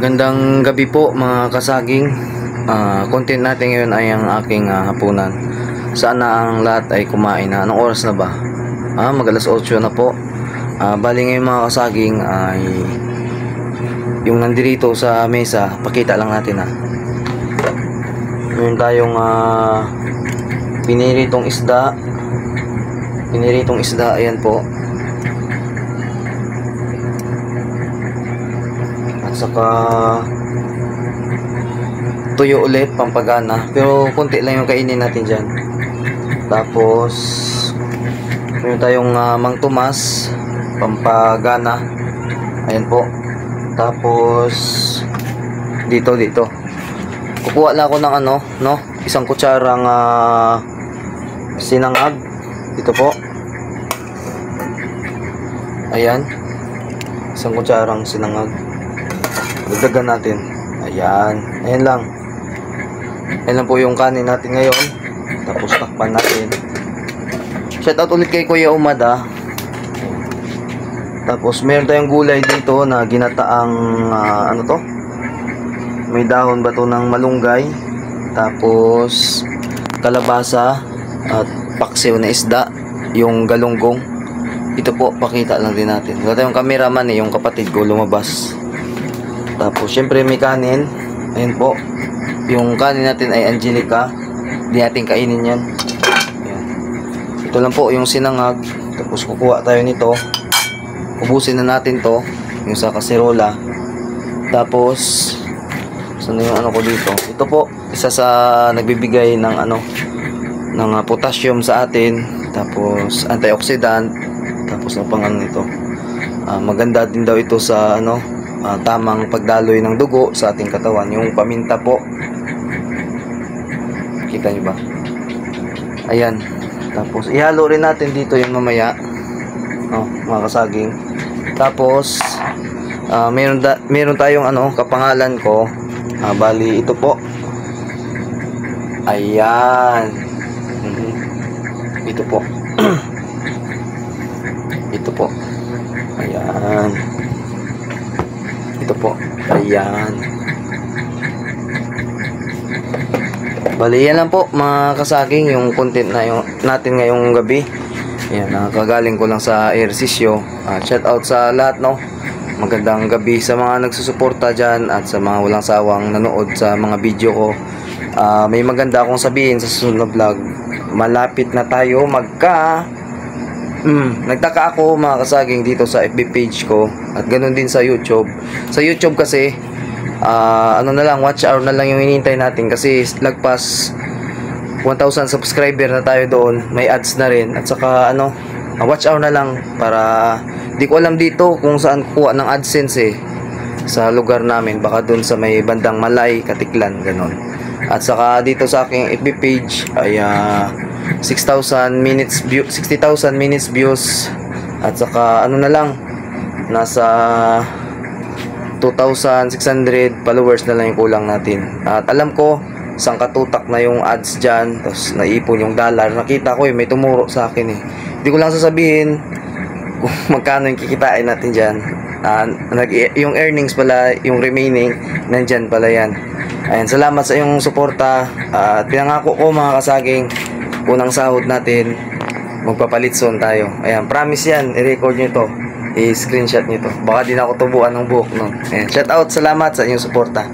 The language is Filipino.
Magandang gabi po mga kasaging. Content natin ngayon ay ang aking hapunan. Sana ang lahat ay kumain na. Anong oras na ba? Mag-alas 8 na po. Bali ngayon mga kasaging ay yung nandirito sa mesa, pakita lang natin Meron tayong piniritong isda. Piniritong isda, ayan po. Saka tuyo ulit, pampagana, pero konti lang yung kainin natin dyan. Tapos meron tayong Mang Tomas, pampagana, ayan po. Tapos dito kukuha lang ako ng isang kutsarang sinangag. Ito po, ayan, isang kutsarang sinangag. Dagdagan natin. Ayan lang. Ayan lang po yung kanin natin ngayon. Tapos takpan natin. Shoutout ulit kay Kuya Umad Tapos meron tayong gulay dito na ginataang may dahon ba to ng malunggay. Tapos kalabasa at paksiw na isda, yung galunggong. Ito po, pakita lang din natin. Wala tayong cameraman yung kapatid ko lumabas. Tapos syempre may kanin. Ayan po. Yung kanin natin ay Angelica. Hindi natin kainin yan. Ayan. Ito lang po yung sinangag. Tapos kukuha tayo nito. Ubusin na natin to. Yung sa kaserola. Tapos saan yung ko dito? Ito po, isa sa nagbibigay ng ng potassium sa atin. Tapos antioxidant. Tapos ang pangalan nito, maganda din daw ito sa tamang pagdaloy ng dugo sa ating katawan. Yung paminta po, kita nyo ba? Ayan. Tapos ihalo rin natin dito yung mamaya, mga kasaging. Tapos meron tayong kapangalan ko. Bali ito po, ayan. Ito po ito po, ayan. Ito po, ayan. Bali yan lang po mga kasaging yung content natin ngayong gabi. Ayan, nakagaling ko lang sa ehersisyo. Shout out sa lahat, magandang gabi sa mga nagsusuporta dyan at sa mga walang sawang nanood sa mga video ko. May maganda akong sabihin sa susunod na vlog. Malapit na tayo nagtaka ako mga kasaging dito sa FB page ko at ganun din sa YouTube. Sa YouTube kasi watch hour na lang yung hinihintay natin kasi lagpas 1,000 subscriber na tayo doon. May ads na rin at saka watch hour na lang para di ko alam dito kung saan kuha ng AdSense sa lugar namin, baka doon sa may bandang Malay, Katiklan, ganun. At saka dito sa aking FB page ay 60,000 minutes views at saka nasa 2,600 followers na lang yung kulang natin. At alam ko isang katutak na yung ads dyan, tapos naipon yung dollar. Nakita ko may tumuro sa akin hindi ko lang sasabihin kung magkano yung kikitain natin dyan. Yung earnings pala, yung remaining nandyan pala yan. Ayan, salamat sa iyong suporta. Pinangako ko mga kasaging, unang sahod natin magpapalitson tayo. Ayan, promise yan, i-record nyo to, i-screenshot nyo to. Baka di na ako tubuan ng buhok Ayan, shout out, salamat sa inyong suporta.